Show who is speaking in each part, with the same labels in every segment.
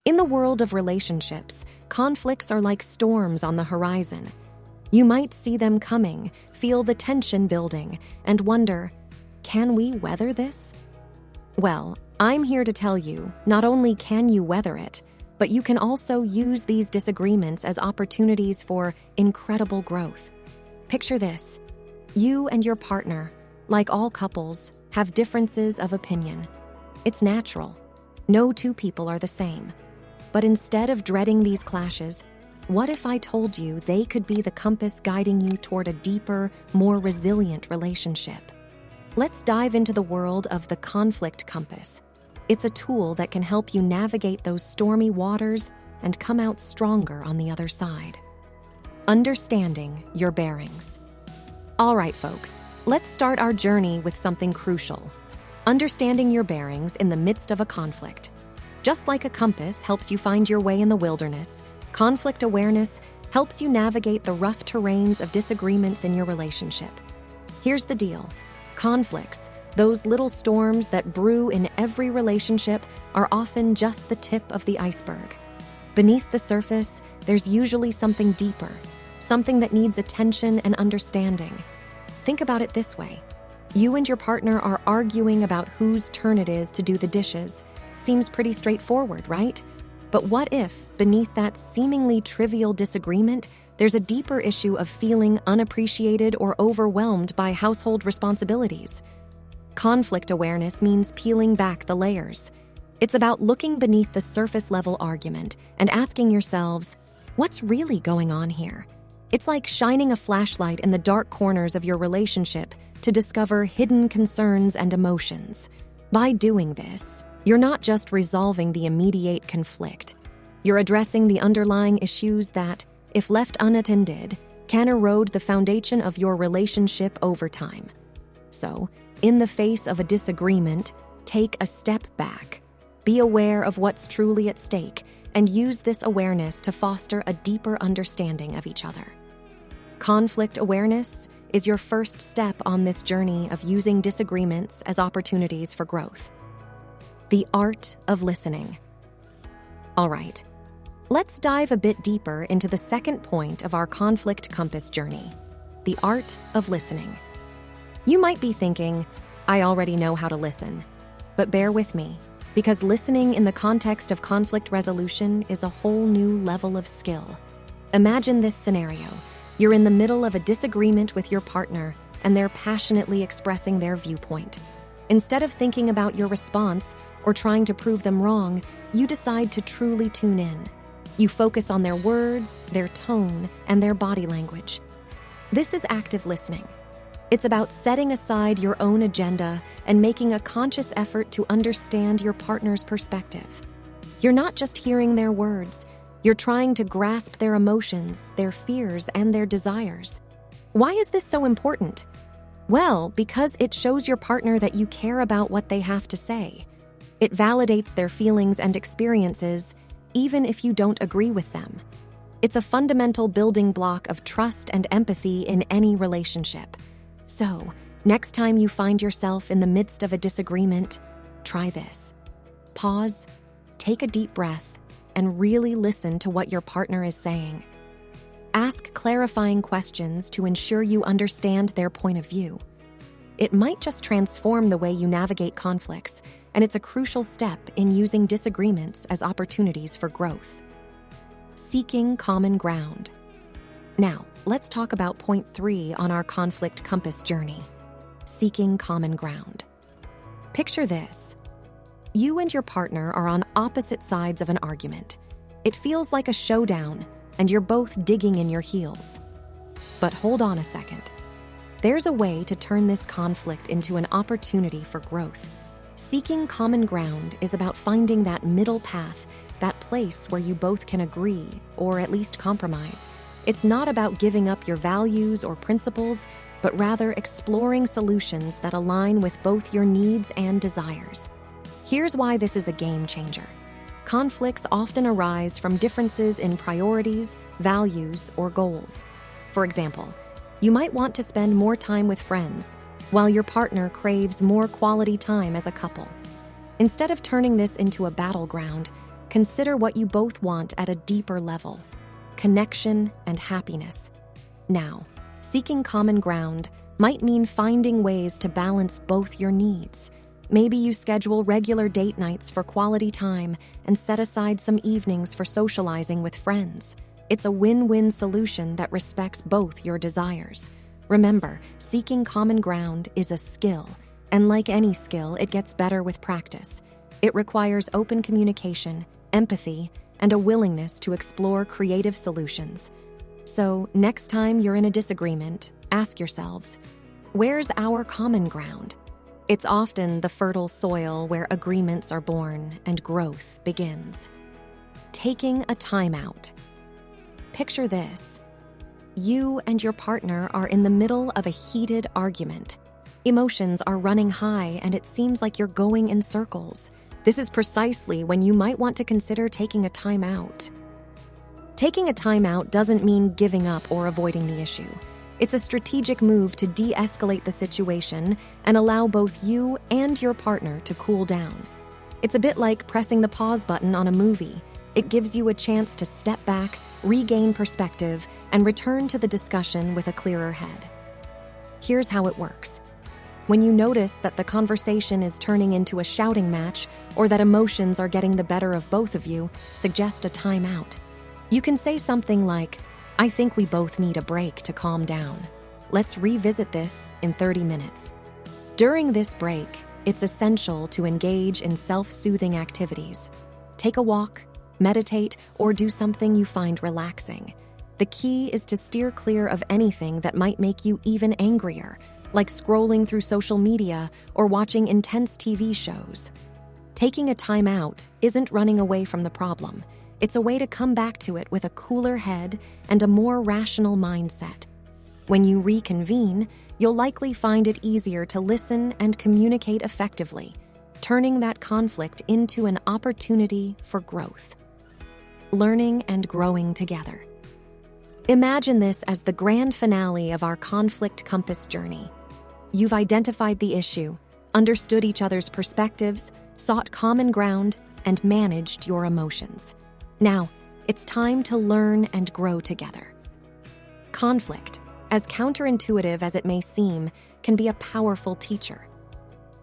Speaker 1: In the world of relationships, conflicts are like storms on the horizon. You might see them coming, feel the tension building, and wonder, can we weather this? Well, I'm here to tell you, not only can you weather it, but you can also use these disagreements as opportunities for incredible growth. Picture this. You and your partner, like all couples, have differences of opinion. It's natural. No two people are the same. But instead of dreading these clashes, what if I told you they could be the compass guiding you toward a deeper, more resilient relationship? Let's dive into the world of the conflict compass. It's a tool that can help you navigate those stormy waters and come out stronger on the other side. Understanding your bearings. All right, folks, let's start our journey with something crucial. Understanding your bearings in the midst of a conflict. Just like a compass helps you find your way in the wilderness, conflict awareness helps you navigate the rough terrains of disagreements in your relationship. Here's the deal. Conflicts, those little storms that brew in every relationship, are often just the tip of the iceberg. Beneath the surface, there's usually something deeper, something that needs attention and understanding. Think about it this way. You and your partner are arguing about whose turn it is to do the dishes. Seems pretty straightforward, right? But what if, beneath that seemingly trivial disagreement, there's a deeper issue of feeling unappreciated or overwhelmed by household responsibilities? Conflict awareness means peeling back the layers. It's about looking beneath the surface-level argument and asking yourselves, what's really going on here? It's like shining a flashlight in the dark corners of your relationship to discover hidden concerns and emotions. By doing this, you're not just resolving the immediate conflict. You're addressing the underlying issues that, if left unattended, can erode the foundation of your relationship over time. So, in the face of a disagreement, take a step back. Be aware of what's truly at stake and use this awareness to foster a deeper understanding of each other. Conflict awareness is your first step on this journey of using disagreements as opportunities for growth. The art of listening. All right, let's dive a bit deeper into the second point of our conflict compass journey, the art of listening. You might be thinking, I already know how to listen, but bear with me, because listening in the context of conflict resolution is a whole new level of skill. Imagine this scenario. You're in the middle of a disagreement with your partner, and they're passionately expressing their viewpoint. Instead of thinking about your response or trying to prove them wrong, you decide to truly tune in. You focus on their words, their tone, and their body language. This is active listening. It's about setting aside your own agenda and making a conscious effort to understand your partner's perspective. You're not just hearing their words, you're trying to grasp their emotions, their fears, and their desires. Why is this so important? Well, because it shows your partner that you care about what they have to say. It validates their feelings and experiences, even if you don't agree with them. It's a fundamental building block of trust and empathy in any relationship. So, next time you find yourself in the midst of a disagreement, try this. Pause, take a deep breath, and really listen to what your partner is saying. Ask clarifying questions to ensure you understand their point of view. It might just transform the way you navigate conflicts, and it's a crucial step in using disagreements as opportunities for growth. Seeking common ground. Now, let's talk about point 3 on our conflict compass journey, seeking common ground. Picture this. You and your partner are on opposite sides of an argument. It feels like a showdown, and you're both digging in your heels. But hold on a second. There's a way to turn this conflict into an opportunity for growth. Seeking common ground is about finding that middle path, that place where you both can agree, or at least compromise. It's not about giving up your values or principles, but rather exploring solutions that align with both your needs and desires. Here's why this is a game changer. Conflicts often arise from differences in priorities, values, or goals. For example, you might want to spend more time with friends, while your partner craves more quality time as a couple. Instead of turning this into a battleground, consider what you both want at a deeper level: connection and happiness. Now, seeking common ground might mean finding ways to balance both your needs. Maybe you schedule regular date nights for quality time and set aside some evenings for socializing with friends. It's a win-win solution that respects both your desires. Remember, seeking common ground is a skill, and like any skill, it gets better with practice. It requires open communication, empathy, and a willingness to explore creative solutions. So, next time you're in a disagreement, ask yourselves, where's our common ground? It's often the fertile soil where agreements are born and growth begins. Taking a timeout. Picture this. You and your partner are in the middle of a heated argument. Emotions are running high and it seems like you're going in circles. This is precisely when you might want to consider taking a timeout. Taking a timeout doesn't mean giving up or avoiding the issue. It's a strategic move to de-escalate the situation and allow both you and your partner to cool down. It's a bit like pressing the pause button on a movie. It gives you a chance to step back, regain perspective, and return to the discussion with a clearer head. Here's how it works. When you notice that the conversation is turning into a shouting match or that emotions are getting the better of both of you, suggest a timeout. You can say something like, "I think we both need a break to calm down. Let's revisit this in 30 minutes." During this break, it's essential to engage in self-soothing activities. Take a walk, meditate, or do something you find relaxing. The key is to steer clear of anything that might make you even angrier, like scrolling through social media or watching intense TV shows. Taking a time out isn't running away from the problem. It's a way to come back to it with a cooler head and a more rational mindset. When you reconvene, you'll likely find it easier to listen and communicate effectively, turning that conflict into an opportunity for growth. Learning and growing together. Imagine this as the grand finale of our conflict compass journey. You've identified the issue, understood each other's perspectives, sought common ground, and managed your emotions. Now, it's time to learn and grow together. Conflict, as counterintuitive as it may seem, can be a powerful teacher.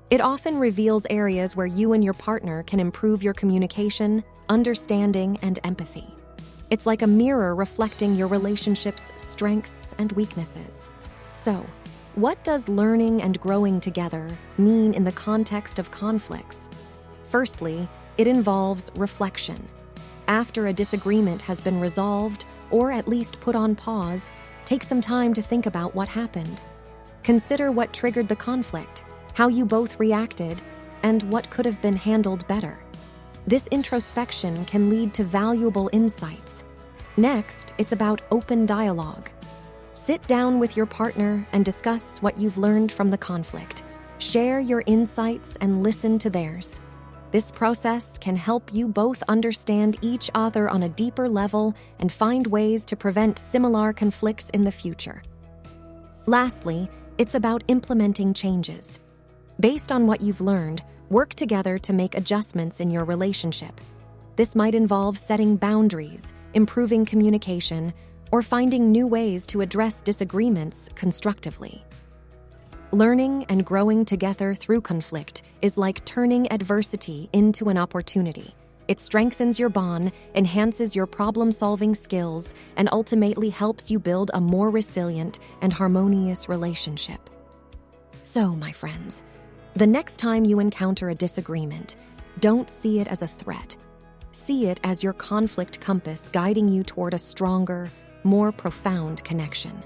Speaker 1: It often reveals areas where you and your partner can improve your communication, understanding, and empathy. It's like a mirror reflecting your relationship's strengths and weaknesses. So, what does learning and growing together mean in the context of conflicts? Firstly, it involves reflection. After a disagreement has been resolved, or at least put on pause, take some time to think about what happened. Consider what triggered the conflict, how you both reacted, and what could have been handled better. This introspection can lead to valuable insights. Next, it's about open dialogue. Sit down with your partner and discuss what you've learned from the conflict. Share your insights and listen to theirs. This process can help you both understand each other on a deeper level and find ways to prevent similar conflicts in the future. Lastly, it's about implementing changes. Based on what you've learned, work together to make adjustments in your relationship. This might involve setting boundaries, improving communication, or finding new ways to address disagreements constructively. Learning and growing together through conflict is like turning adversity into an opportunity. It strengthens your bond, enhances your problem-solving skills, and ultimately helps you build a more resilient and harmonious relationship. So, my friends, the next time you encounter a disagreement, don't see it as a threat. See it as your conflict compass guiding you toward a stronger, more profound connection.